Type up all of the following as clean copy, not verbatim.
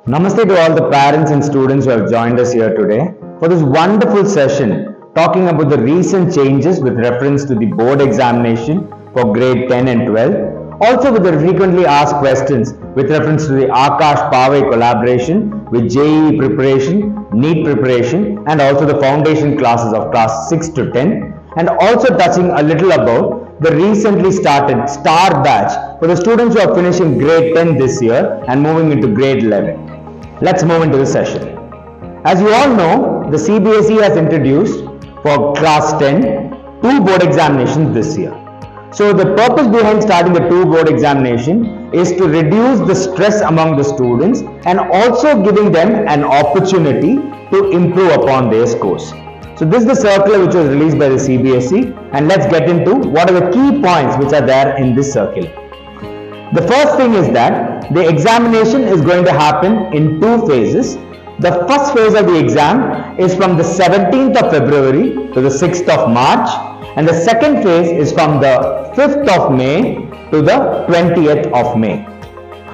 Namaste to all the parents and students who have joined us here today for this wonderful session talking about the recent changes with reference to the board examination for grade 10 and 12, also with the frequently asked questions with reference to the Aakash Paavai collaboration with JEE preparation, NEET preparation, and also the foundation classes of class 6 to 10, and also touching a little about the recently started STAR batch for the students who are finishing grade 10 this year and moving into grade 11. Let's move into the session. As you all know, the CBSE has introduced for class 10 two board examinations this year. So the purpose behind starting the two board examination is to reduce the stress among the students and also giving them an opportunity to improve upon their scores. So this is the circular which was released by the CBSE, and let's get into what are the key points which are there in this circular. The first thing is that the examination is going to happen in two phases. The first phase of the exam is from the 17th of February to the 6th of March, and the second phase is from the 5th of May to the 20th of May.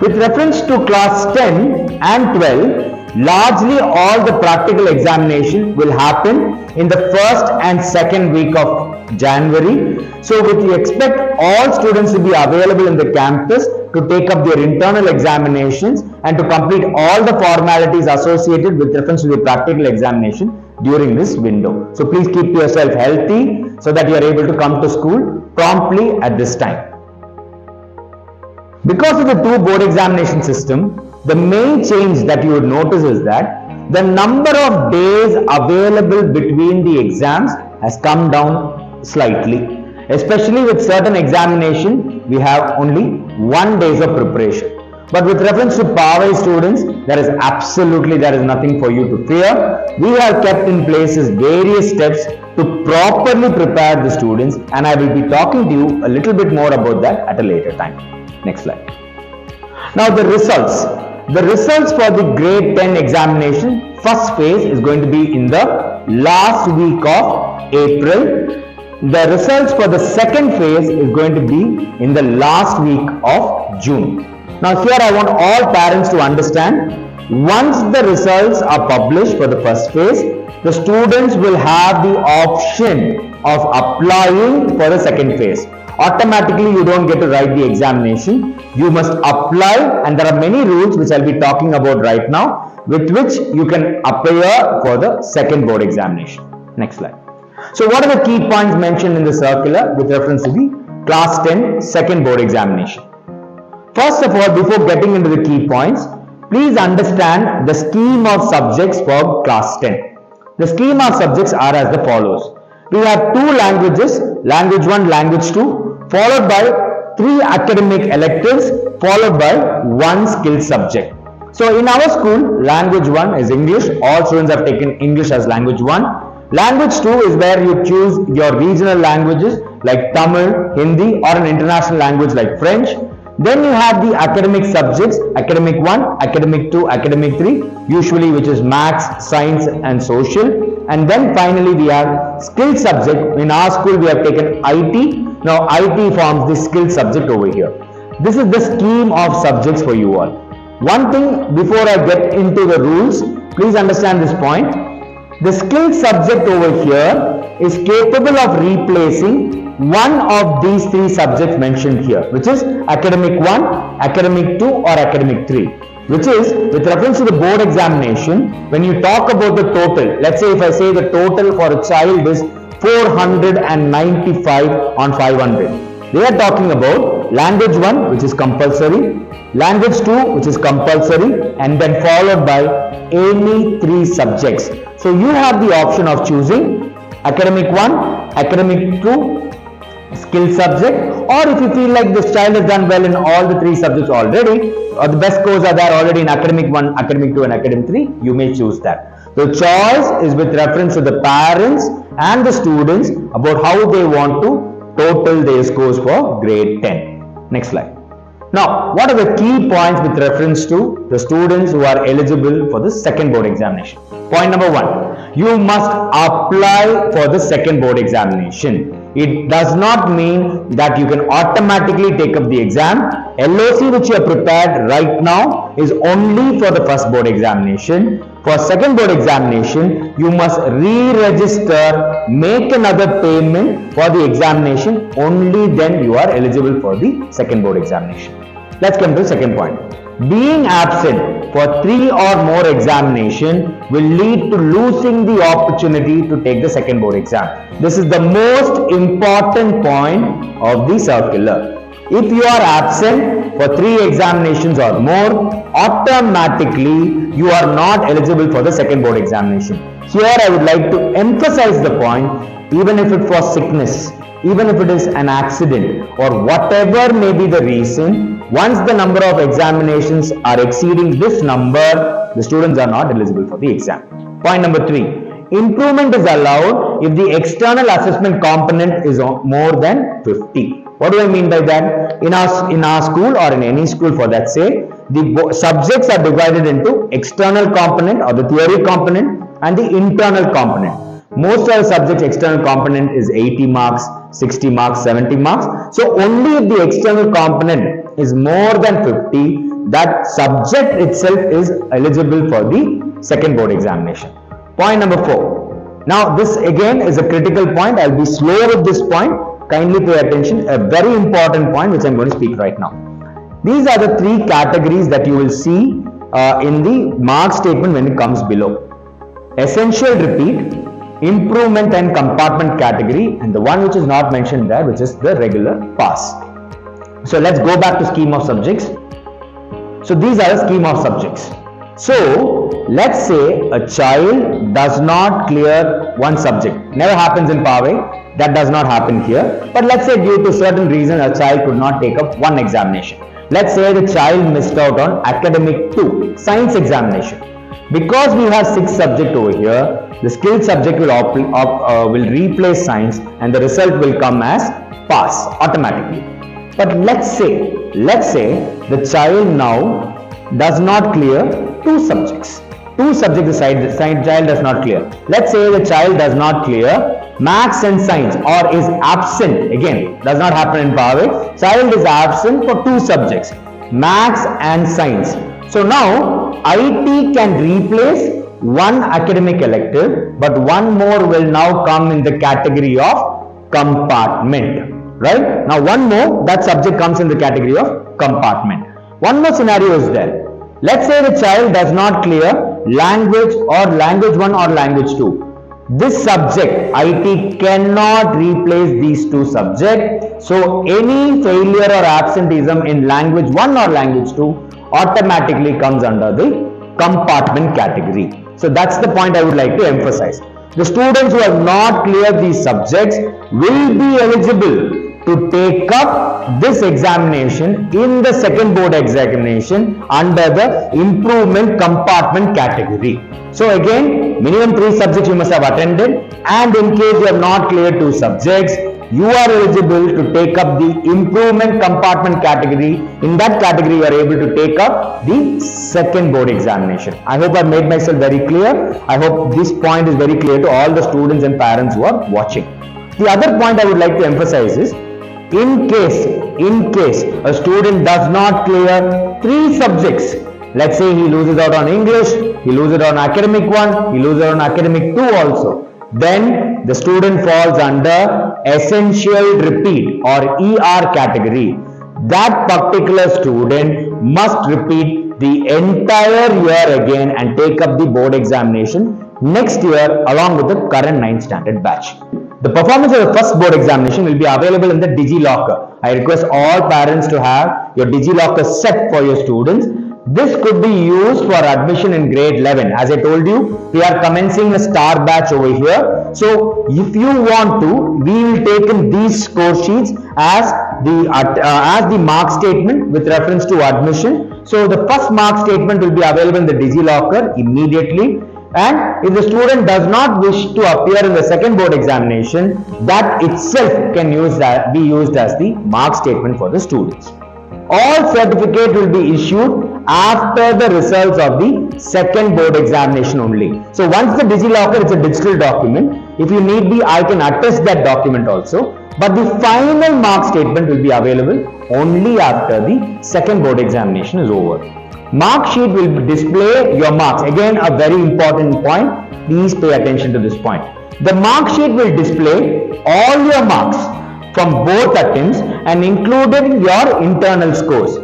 With reference to class 10 and 12, largely all the practical examination will happen in the first and second week of January. So we expect all students to be available in the campus to take up their internal examinations and to complete all the formalities associated with reference to the practical examination during this window. So please keep yourself healthy so that you are able to come to school promptly at this time. Because of the two board examination system, the main change that you would notice is that the number of days available between the exams has come down slightly. Especially with certain examination, we have only 1 day of preparation. But with reference to Paavai students, there is nothing for you to fear. We have kept in place various steps to properly prepare the students, and I will be talking to you a little bit more about that at a later time. Next slide. Now the results. The results for the grade 10 examination, first phase is going to be in the last week of April. The results for the second phase is going to be in the last week of June. Now here I want all parents to understand, once the results are published for the first phase, the students will have the option of applying for the second phase. Automatically you don't get to write the examination. You must apply, and there are many rules which I'll be talking about right now with which you can appear for the second board examination. Next slide. So what are the key points mentioned in the circular with reference to the class 10 second board examination? First of all, before getting into the key points, please understand the scheme of subjects for class 10. The scheme of subjects are as the follows. We have two languages, language 1, language 2, followed by 3 academic electives, followed by 1 skill subject. So in our school, language 1 is English. All students have taken English as language 1. Language 2 is where you choose your regional languages like Tamil, Hindi, or an international language like French. Then you have the academic subjects, academic 1, academic 2, academic 3, usually which is maths, science and social. And then finally we have skill subject. In our school we have taken IT. Now IT forms the skill subject over here. This is the scheme of subjects for you all. One thing before I get into the rules, please understand this point. The skill subject over here is capable of replacing one of these 3 subjects mentioned here, which is academic 1, academic 2 or academic 3, which is with reference to the board examination. When you talk about the total, let's say if I say the total for a child is 495 on 500, they are talking about language 1 which is compulsory, language 2 which is compulsory, and then followed by any 3 subjects. So you have the option of choosing academic 1, academic 2, skill subject, or if you feel like this child has done well in all the 3 subjects already, or the best scores are there already in academic 1, academic 2 and academic 3, you may choose that. The choice is with reference to the parents and the students about how they want to total their scores for grade 10. Next slide. Now, what are the key points with reference to the students who are eligible for the second board examination? Point number 1, you must apply for the second board examination. It does not mean that you can automatically take up the exam. LOC which you have prepared right now is only for the first board examination. For second board examination, you must re-register, make another payment for the examination. Only then you are eligible for the second board examination. Let's come to the second point. Being absent for 3 or more examination will lead to losing the opportunity to take the second board exam. This is the most important point of the circular. If you are absent for 3 examinations or more, automatically you are not eligible for the second board examination. Here I would like to emphasize the point, even if it was sickness, even if it is an accident or whatever may be the reason, once the number of examinations are exceeding this number, the students are not eligible for the exam. Point number 3. Improvement is allowed if the external assessment component is more than 50. What do I mean by that? In our school or in any school for that sake, the subjects are divided into external component or the theory component and the internal component. Most of the subjects external component is 80 marks, 60 marks, 70 marks. So only if the external component is more than 50, that subject itself is eligible for the second board examination. Point number 4. Now this again is a critical point. I'll be slow with this point. Kindly pay attention. A very important point which I'm going to speak right now. These are the 3 categories that you will see in the mark statement when it comes below. Essential repeat, improvement and compartment category, and the one which is not mentioned there, which is the regular pass. So let's go back to scheme of subjects. So these are the scheme of subjects. So let's say a child does not clear one subject. Never happens in Paavai. That does not happen here. But let's say due to certain reason a child could not take up one examination. Let's say the child missed out on academic 2, science examination. Because we have 6 subjects over here, the skilled subject will replace science and the result will come as pass automatically. But let's say the child now does not clear 2 subjects. 2 subjects the child does not clear. Let's say the child does not clear maths and science or is absent. Again, does not happen in Paavai. Child is absent for 2 subjects, maths and science. So now IT can replace 1 academic elective, but 1 more will now come in the category of compartment. Right? Now 1 more, that subject comes in the category of compartment. 1 more scenario is there. Let's say the child does not clear language or language 1 or language 2. This subject IT cannot replace these 2 subjects. So any failure or absenteeism in language 1 or language 2 automatically comes under the compartment category. So that's the point I would like to emphasize. The students who have not cleared these subjects will be eligible to take up this examination in the second board examination under the improvement compartment category. So again, minimum 3 subjects you must have attended, and in case you have not cleared 2 subjects, you are eligible to take up the improvement compartment category. In that category, you are able to take up the second board examination. I hope I made myself very clear. I hope this point is very clear to all the students and parents who are watching. The other point I would like to emphasize is, in case a student does not clear 3 subjects, let's say he loses out on English, he loses out on academic 1, he loses out on academic 2 also, then the student falls under essential repeat or ER category. That particular student must repeat the entire year again and take up the board examination next year along with the current 9th standard batch. The performance of the first board examination will be available in the DigiLocker. I request all parents to have your DigiLocker set for your students. This could be used for admission in grade 11. As I told you, we are commencing a star batch over here. So if you want to, we will take in these score sheets as the mark statement with reference to admission. So the first mark statement will be available in the DigiLocker immediately. And if the student does not wish to appear in the second board examination, that itself can be used as the mark statement for the students. All certificate will be issued after the results of the second board examination only. So once the DigiLocker is a digital document, if you need be, I can attest that document also. But the final mark statement will be available only after the second board examination is over. Mark sheet will display your marks. Again, a very important point. Please pay attention to this point. The mark sheet will display all your marks from both attempts and including your internal scores,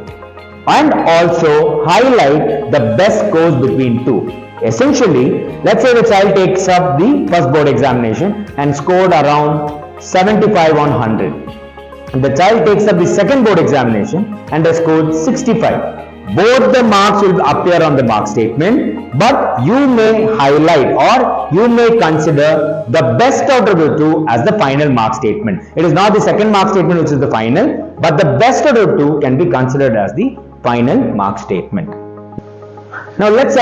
and also highlight the best scores between two. Essentially, let's say the child takes up the first board examination and scored around 75 on 100. The child takes up the second board examination and has scored 65. Both the marks will appear on the mark statement, but you may highlight or you may consider the best out of the two as the final mark statement. It is not the second mark statement which is the final, but the best out of the two can be considered as the final mark statement. Now let's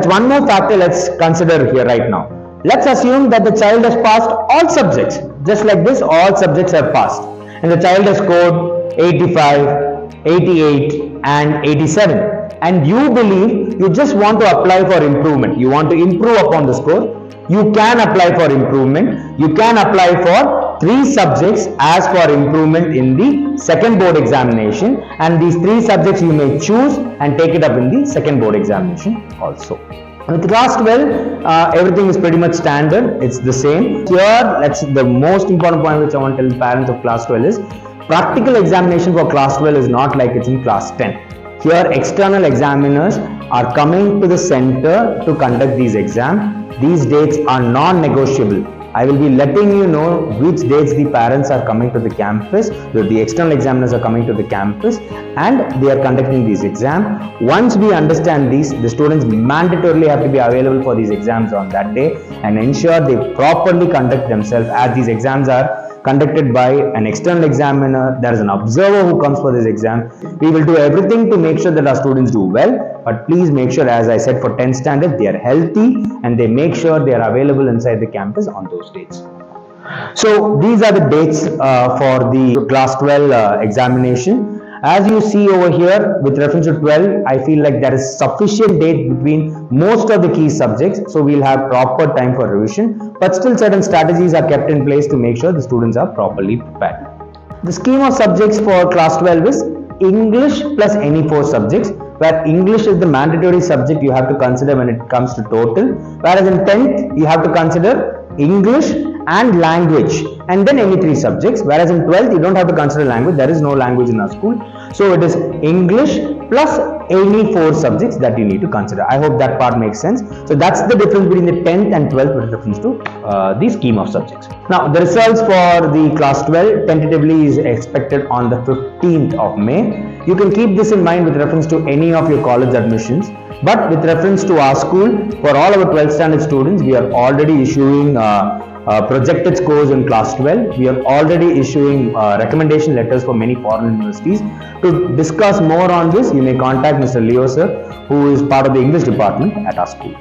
one more factor let's consider here right now. Let's assume that the child has passed all subjects. Just like this, all subjects have passed. And the child has scored 85, 88 and 87. And you believe you just want to apply for improvement. You want to improve upon the score. You can apply for improvement. You can apply for 3 subjects as for improvement in the second board examination. And these 3 subjects you may choose and take it up in the second board examination also. With class 12, everything is pretty much standard. It's the same. Here, the most important point which I want to tell parents of class 12 is practical examination for class 12 is not like it's in class 10. Here, external examiners are coming to the center to conduct these exams. These dates are non-negotiable. I will be letting you know which dates the parents are coming to the campus, the external examiners are coming to the campus and they are conducting these exams. Once we understand these, the students mandatorily have to be available for these exams on that day and ensure they properly conduct themselves, as these exams are conducted by an external examiner. There is an observer who comes for this exam. We will do everything to make sure that our students do well, but please make sure, as I said, for 10th standard, they are healthy and they make sure they are available inside the campus on those dates. So these are the dates for the class 12 examination. As you see over here, with reference to 12, I feel like there is sufficient date between most of the key subjects, so we'll have proper time for revision, but still certain strategies are kept in place to make sure the students are properly prepared. The scheme of subjects for class 12 is English plus any 4 subjects, where English is the mandatory subject you have to consider when it comes to total, whereas in 10th you have to consider English and language and then any 3 subjects, whereas in 12th you don't have to consider language. There is no language in our school, so it is English plus any 4 subjects that you need to consider. I hope that part makes sense. So that's the difference between the 10th and 12th with reference to the scheme of subjects. Now the results for the class 12 tentatively is expected on the 15th of May. You can keep this in mind with reference to any of your college admissions. But with reference to our school, for all our 12th standard students, we are already issuing projected scores in class 12. We are already issuing recommendation letters for many foreign universities. To discuss more on this, you may contact Mr. Leo sir, who is part of the English department at our school.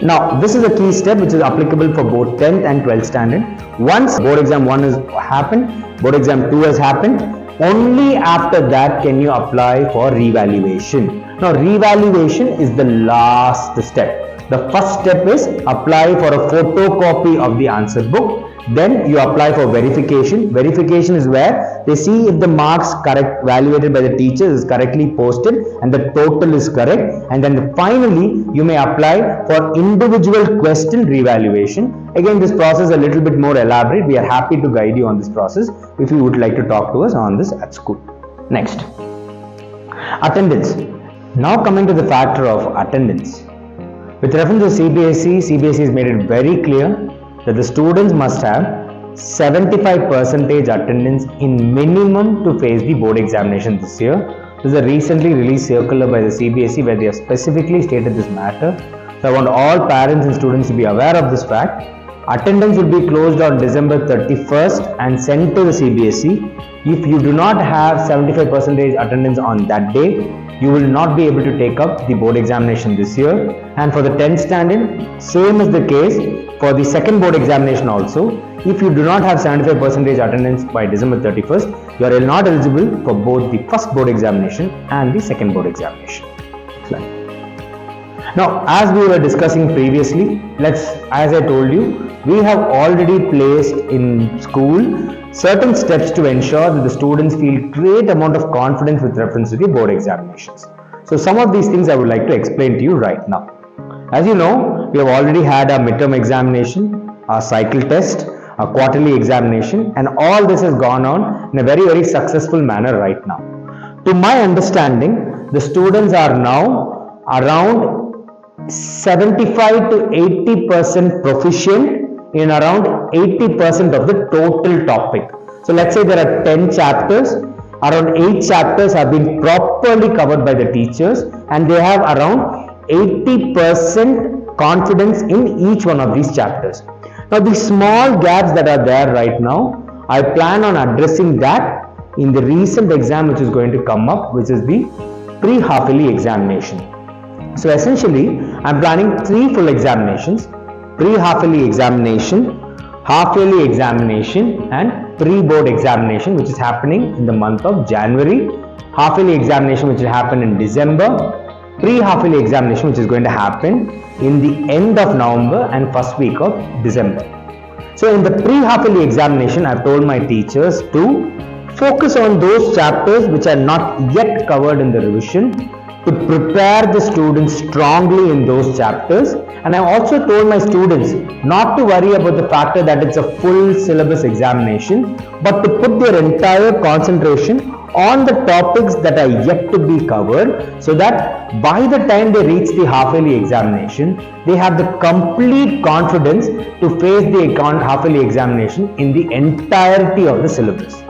Now, this is a key step which is applicable for both 10th and 12th standard. Once board exam 1 has happened, board exam 2 has happened, only after that can you apply for revaluation. Now, revaluation is the last step. The first step is apply for a photocopy of the answer book. Then you apply for verification. Verification is where they see if the marks evaluated by the teacher is correctly posted and the total is correct. And then finally, you may apply for individual question revaluation. Again, this process is a little bit more elaborate. We are happy to guide you on this process if you would like to talk to us on this at school. Next, attendance. Now coming to the factor of attendance. With reference to CBSE has made it very clear that the students must have 75% attendance in minimum to face the board examination this year. This is a recently released circular by the CBSE where they have specifically stated this matter. So I want all parents and students to be aware of this fact. Attendance will be closed on December 31st and sent to the CBSE. If you do not have 75% attendance on that day, you will not be able to take up the board examination this year. And for the 10th standard, same is the case for the second board examination also. If you do not have 75% attendance by December 31st, you are not eligible for both the first board examination and the second board examination. Now, as we were discussing previously, as I told you, we have already placed in school certain steps to ensure that the students feel great amount of confidence with reference to the board examinations. So some of these things I would like to explain to you right now. As you know, we have already had our midterm examination, our cycle test, our quarterly examination, and all this has gone on in a very successful manner right now. To my understanding, the students are now around 75 to 80% proficient in around 80% of the total topic. So let's say there are 10 chapters, around 8 chapters have been properly covered by the teachers, and they have around 80% confidence in each one of these chapters. Now the small gaps that are there right now, I plan on addressing that in the recent exam which is going to come up, which is the pre-half-yearly examination. So essentially, I am planning 3 full examinations: pre-half-yearly examination, half-yearly examination, and pre-board examination, which is happening in the month of January, half-yearly examination which will happen in December, pre-half-yearly examination which is going to happen in the end of November and first week of December. So in the pre-half-yearly examination, I have told my teachers to focus on those chapters which are not yet covered in the revision, to prepare the students strongly in those chapters. And I also told my students not to worry about the factor that it's a full syllabus examination, but to put their entire concentration on the topics that are yet to be covered, so that by the time they reach the half-yearly examination, they have the complete confidence to face the half-yearly examination in the entirety of the syllabus.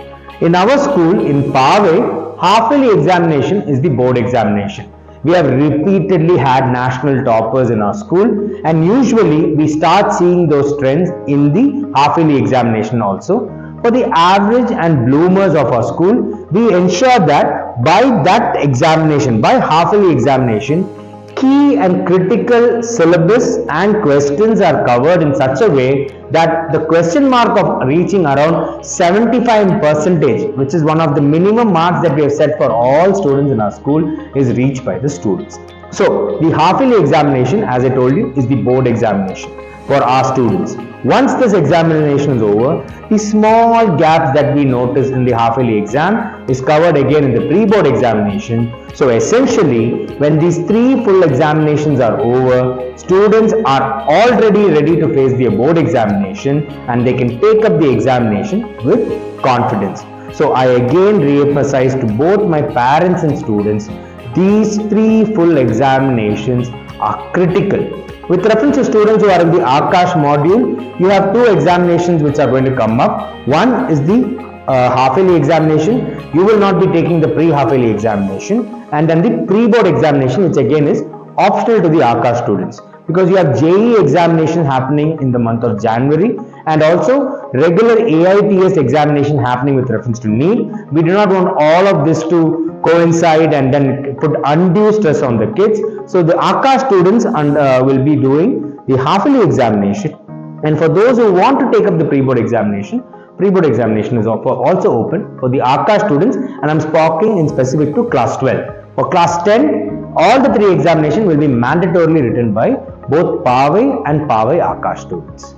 In our school, in Paavai, half-yearly examination is the board examination. We have repeatedly had national toppers in our school, and usually we start seeing those trends in the half-yearly examination also. For the average and bloomers of our school, we ensure that by that examination, by half-yearly examination, key and critical syllabus and questions are covered in such a way that the question mark of reaching around 75%, which is one of the minimum marks that we have set for all students in our school, is reached by the students. So the half-yearly examination, as I told you, is the board examination for our students. Once this examination is over, the small gaps that we notice in the half-yearly exam is covered again in the pre-board examination. So essentially, when these 3 full examinations are over, students are already ready to face their board examination, and they can take up the examination with confidence. So I again re-emphasize to both my parents and students, these 3 full examinations are critical. With reference to students who are in the Aakash module, you have 2 examinations which are going to come up. One is the half-yearly examination. You will not be taking the pre-half-yearly examination, and then the pre-board examination, which again is optional to the Aakash students, because you have JEE examination happening in the month of January, and also regular AITS examination happening with reference to NEET. We do not want all of this to coincide and then put undue stress on the kids. So the Aakash students will be doing the half-yearly examination, and for those who want to take up the pre-board examination is also open for the Aakash students, and I'm talking in specific to class 12. For class 10, all the 3 examinations will be mandatorily written by both Paavai and Paavai Aakash students.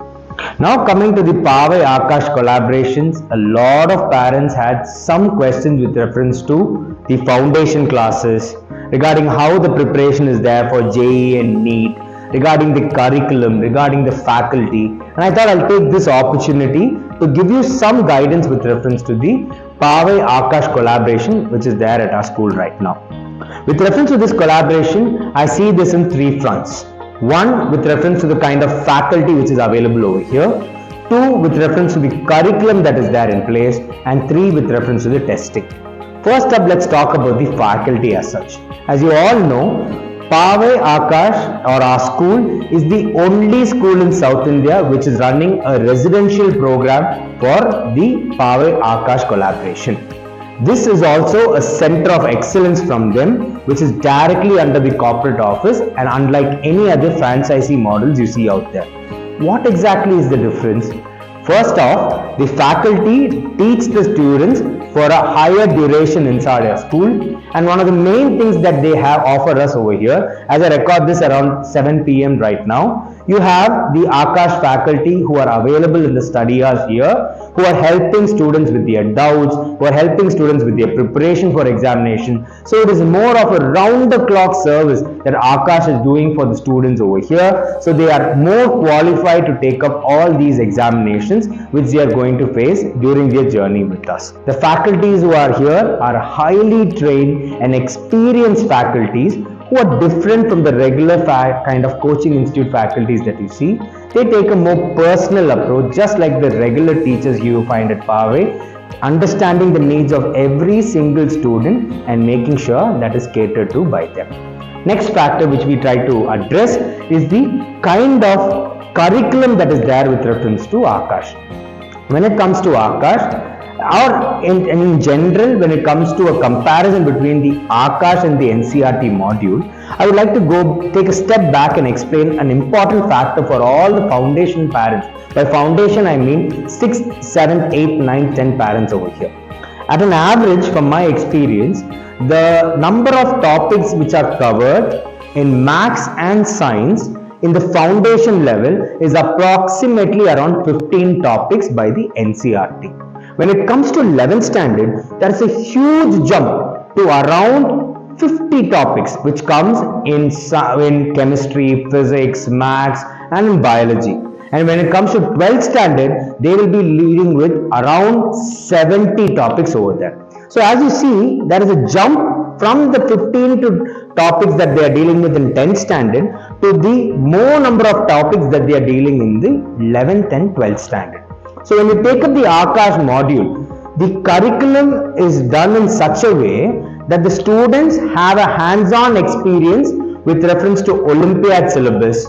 Now coming to the Paavai Aakash collaborations, a lot of parents had some questions with reference to the foundation classes, regarding how the preparation is there for JEE and NEET, regarding the curriculum, regarding the faculty, and I thought I'll take this opportunity to give you some guidance with reference to the Paavai Aakash collaboration which is there at our school right now. With reference to this collaboration, I see this in 3 fronts. 1, with reference to the kind of faculty which is available over here. 2, with reference to the curriculum that is there in place. And 3, with reference to the testing. First up, let's talk about the faculty as such. As you all know, Paavai Aakash, or our school, is the only school in South India which is running a residential program for the Paavai Aakash collaboration. This is also a center of excellence from them, which is directly under the corporate office and unlike any other franchisee models you see out there. What exactly is the difference? First off, the faculty teach the students for a higher duration inside our school. And one of the main things that they have offered us over here, as I record this around 7 p.m. right now, you have the Aakash faculty who are available in the study hours here, who are helping students with their doubts, who are helping students with their preparation for examination. So it is more of a round-the-clock service that Aakash is doing for the students over here. So they are more qualified to take up all these examinations which they are going to face during their journey with us. The faculties who are here are highly trained and experienced faculties who are different from the regular kind of coaching institute faculties that you see. They take a more personal approach, just like the regular teachers you find at Paavai, understanding the needs of every single student and making sure that is catered to by them. Next factor which we try to address is the kind of curriculum that is there with reference to Aakash. When it comes to Aakash, or in general, when it comes to a comparison between the Aakash and the NCERT module, I would like to take a step back and explain an important factor for all the foundation parents. By foundation, I mean 6th, 7th, 8th, 9th, 10th parents over here. At an average, from my experience, the number of topics which are covered in maths and science in the foundation level is approximately around 15 topics by the NCERT. When it comes to 11th standard, there is a huge jump to around 50 topics which comes in chemistry, physics, maths and in biology. And when it comes to 12th standard, they will be leading with around 70 topics over there. So as you see, there is a jump from the 15 topics that they are dealing with in 10th standard to the more number of topics that they are dealing in the 11th and 12th standard. So when you take up the Aakash module, the curriculum is done in such a way that the students have a hands-on experience with reference to Olympiad syllabus,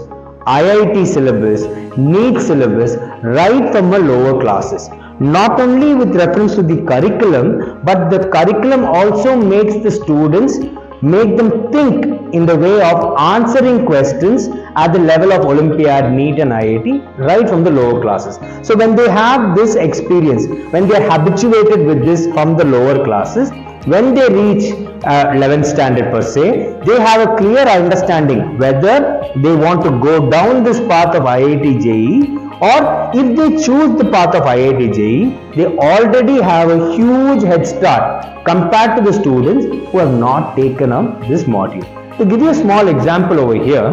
IIT syllabus, NEET syllabus, right from the lower classes. Not only with reference to the curriculum, but the curriculum also makes the students, make them think in the way of answering questions at the level of Olympiad, NEET and IIT right from the lower classes. So when they have this experience, when they are habituated with this from the lower classes, when they reach 11th standard per se, they have a clear understanding whether they want to go down this path of IIT JEE, or if they choose the path of IIT JEE, they already have a huge head start compared to the students who have not taken up this module. To give you a small example over here,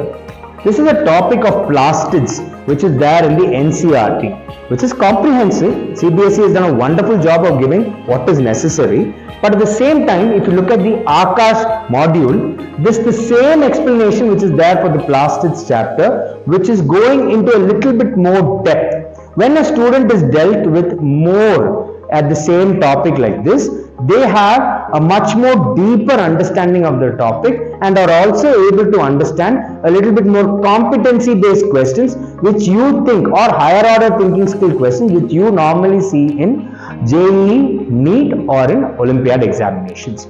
this is a topic of plastids which is there in the NCERT, which is comprehensive. CBSE has done a wonderful job of giving what is necessary. But at the same time, if you look at the Aakash module, this is the same explanation which is there for the plastids chapter, which is going into a little bit more depth. When a student is dealt with more at the same topic like this, they have a much more deeper understanding of the topic and are also able to understand a little bit more competency based questions which you think, or higher order thinking skill questions which you normally see in JEE, NEET or in Olympiad examinations.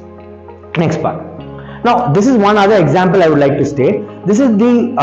Next part. Now this is one other example I would like to state. This is the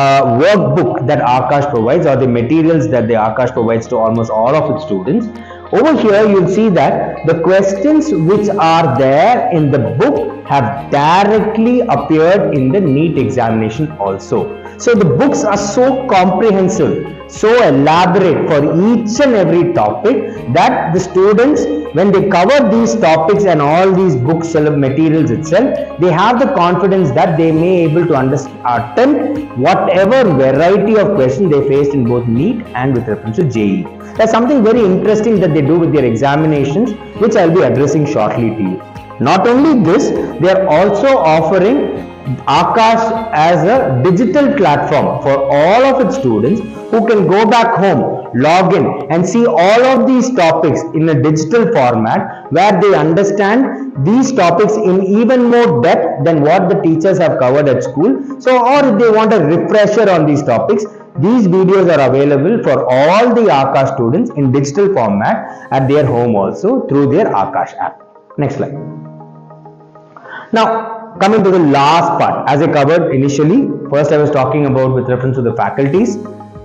workbook that Aakash provides, or the materials that the Aakash provides to almost all of its students. Over here you will see that the questions which are there in the book have directly appeared in the NEET examination also. So the books are so comprehensive, so elaborate for each and every topic that the students, when they cover these topics and all these books materials itself, they have the confidence that they may able to attempt whatever variety of questions they faced in both NEET and with reference to JEE. There's something very interesting that they do with their examinations, which I'll be addressing shortly to you. Not only this, they are also offering Aakash as a digital platform for all of its students who can go back home, log in and see all of these topics in a digital format where they understand these topics in even more depth than what the teachers have covered at school. So, or if they want a refresher on these topics, these videos are available for all the Aakash students in digital format at their home also through their Aakash app. Next slide. Now, coming to the last part, as I covered initially, first I was talking about with reference to the faculties,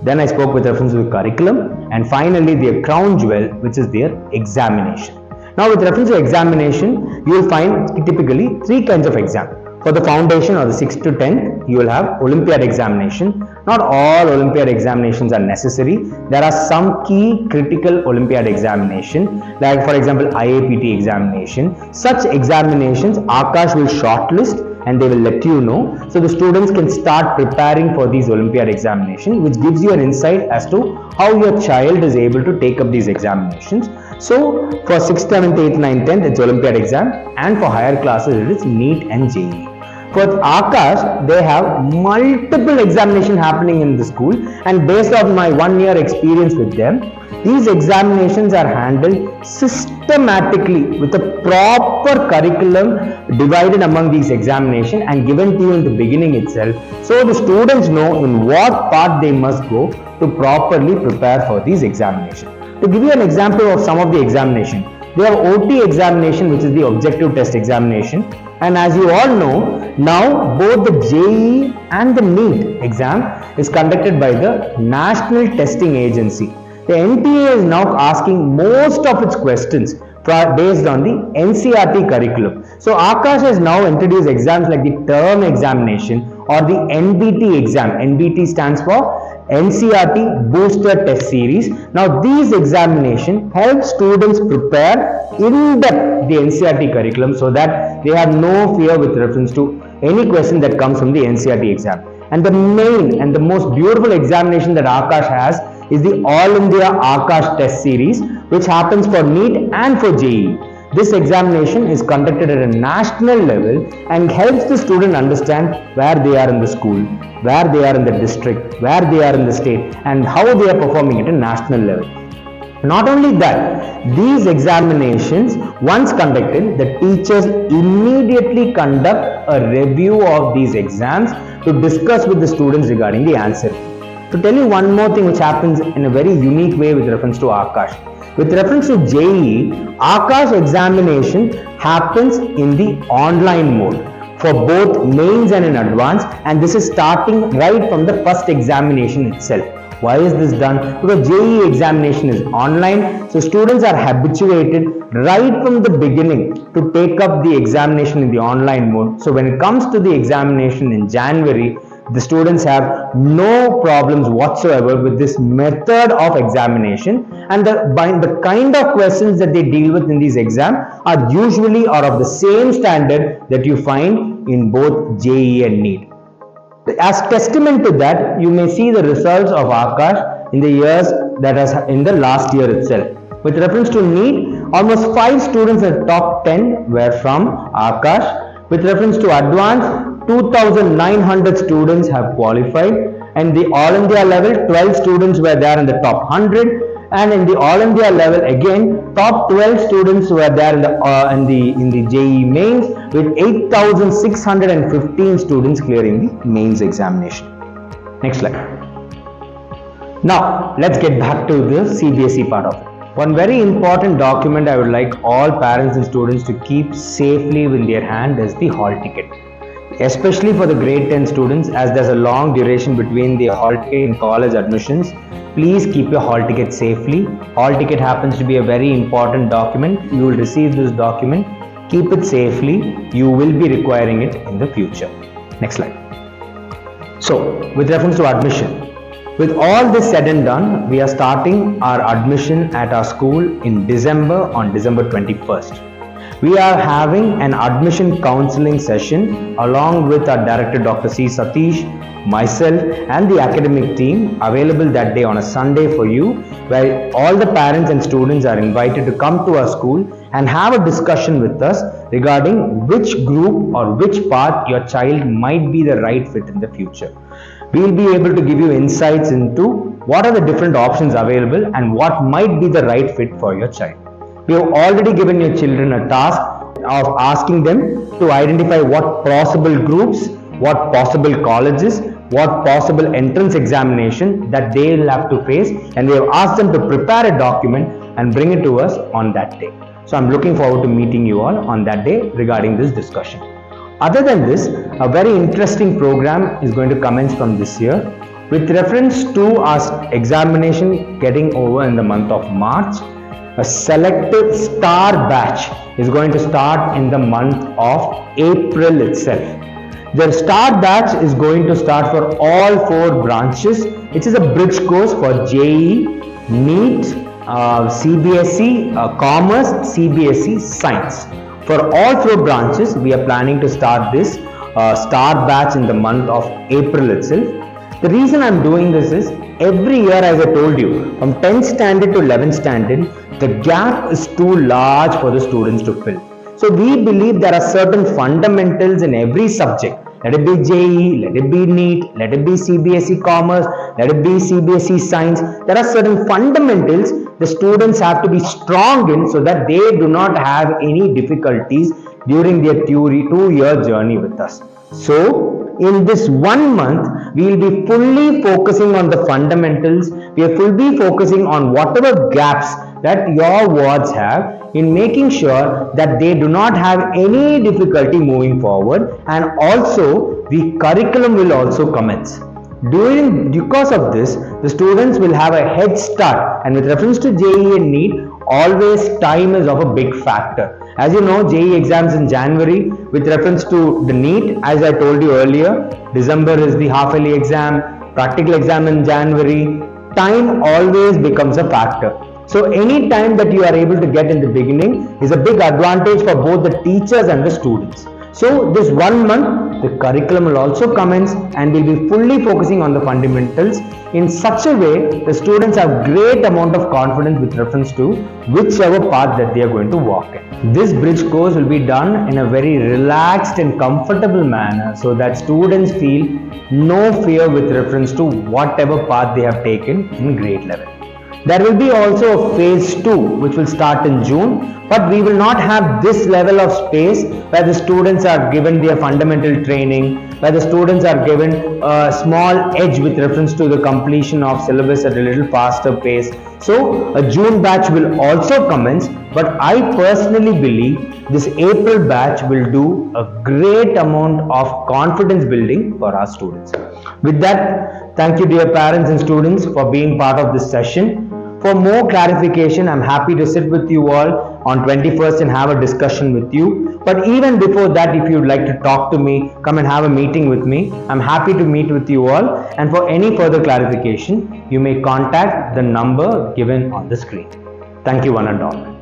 then I spoke with reference to the curriculum, and finally their crown jewel, which is their examination. Now with reference to examination, you will find typically three kinds of exam. For the foundation or the 6th to 10th, you will have Olympiad examination. Not all Olympiad examinations are necessary. There are some key critical Olympiad examination, like for example IAPT examination. Such examinations Aakash will shortlist and they will let you know. So the students can start preparing for these Olympiad examinations, which gives you an insight as to how your child is able to take up these examinations. So for 6th, 7th, 8th, 9th, 10th, it's Olympiad exam, and for higher classes it is NEET and JEE. For Aakash, they have multiple examinations happening in the school, and based on my 1 year experience with them, these examinations are handled systematically with a proper curriculum divided among these examinations and given to you in the beginning itself, so the students know in what part they must go to properly prepare for these examinations. To give you an example of some of the examination, they have OT examination, which is the objective test examination, and as you all know, now both the JEE and the NEET exam is conducted by the National Testing Agency. The NTA is now asking most of its questions based on the NCERT curriculum. So Aakash has now introduced exams like the term examination or the NBT exam. NBT stands for NCERT Booster Test Series. Now these examinations help students prepare in depth the NCERT curriculum so that they have no fear with reference to any question that comes from the NCERT exam. And the main and the most beautiful examination that Aakash has is the All India Aakash Test Series, which happens for NEET and for JEE. This examination is conducted at a national level and helps the student understand where they are in the school, where they are in the district, where they are in the state, and how they are performing at a national level. Not only that, these examinations, once conducted, the teachers immediately conduct a review of these exams to discuss with the students regarding the answer. To tell you one more thing which happens in a very unique way with reference to Aakash. With reference to JEE, Aakash examination happens in the online mode for both mains and in advance, and this is starting right from the first examination itself. Why is this done? Because JEE examination is online, so students are habituated right from the beginning to take up the examination in the online mode. So when it comes to the examination in January, the students have no problems whatsoever with this method of examination, and the kind of questions that they deal with in these exams are usually of the same standard that you find in both JEE and NEET. As testament to that, you may see the results of Aakash in the years that has in the last year itself. With reference to NEET, almost 5 students in the top 10 were from Aakash. With reference to advanced, 2,900 students have qualified, and the All India level, 12 students were there in the top 100, and in the All India level again, top 12 students were there in the JEE mains, with 8,615 students clearing the mains examination. Next slide. Now let's get back to the CBSE part of it. One very important document I would like all parents and students to keep safely in their hand is the hall ticket. Especially for the grade 10 students, as there's a long duration between the hall ticket and college admissions, please keep your hall ticket safely. Hall ticket happens to be a very important document. You will receive this document. Keep it safely. You will be requiring it in the future. Next slide. So, with reference to admission, with all this said and done, we are starting our admission at our school in December, on December 21st. We are having an admission counseling session along with our director Dr. C. Satish, myself and the academic team, available that day on a Sunday for you, where all the parents and students are invited to come to our school and have a discussion with us regarding which group or which path your child might be the right fit in the future. We will be able to give you insights into what are the different options available and what might be the right fit for your child. We have already given your children a task of asking them to identify what possible groups, what possible colleges, what possible entrance examination that they will have to face, and we have asked them to prepare a document and bring it to us on that day. So I'm looking forward to meeting you all on that day regarding this discussion. Other than this, a very interesting program is going to commence from this year with reference to our examination getting over in the month of March. a selective star batch is going to start in the month of April itself. The star batch is going to start for all 4 branches, which is a bridge course for JEE, NEET, CBSE Commerce, CBSE Science. For all 4 branches, we are planning to start this star batch in the month of April itself. The reason I am doing this is, every year, as I told you, from 10th standard to 11th standard, the gap is too large for the students to fill. So we believe there are certain fundamentals in every subject. Let it be JEE, let it be NEET, let it be CBSE Commerce, let it be CBSE Science. There are certain fundamentals the students have to be strong in so that they do not have any difficulties during their 2-year journey with us. So, in this 1 month, we will be fully focusing on the fundamentals. We are fully focusing on whatever gaps that your wards have in making sure that they do not have any difficulty moving forward, and also the curriculum will also commence. Because of this, the students will have a head start, and with reference to JEE and NEET, always time is of a big factor. As you know, JEE exams in January. With reference to the NEET, as I told you earlier, December is the half-yearly exam, practical exam in January. Time always becomes a factor. So any time that you are able to get in the beginning is a big advantage for both the teachers and the students. So this 1 month, the curriculum will also commence, and we'll be fully focusing on the fundamentals in such a way the students have great amount of confidence with reference to whichever path that they are going to walk in. This bridge course will be done in a very relaxed and comfortable manner so that students feel no fear with reference to whatever path they have taken in grade level. There will be also a phase 2 which will start in June, but we will not have this level of space where the students are given their fundamental training, where the students are given a small edge with reference to the completion of syllabus at a little faster pace. So a June batch will also commence, but I personally believe this April batch will do a great amount of confidence building for our students. With that, thank you dear parents and students for being part of this session. For more clarification, I'm happy to sit with you all on 21st and have a discussion with you. But even before that, if you'd like to talk to me, come and have a meeting with me. I'm happy to meet with you all. And for any further clarification, you may contact the number given on the screen. Thank you one and all.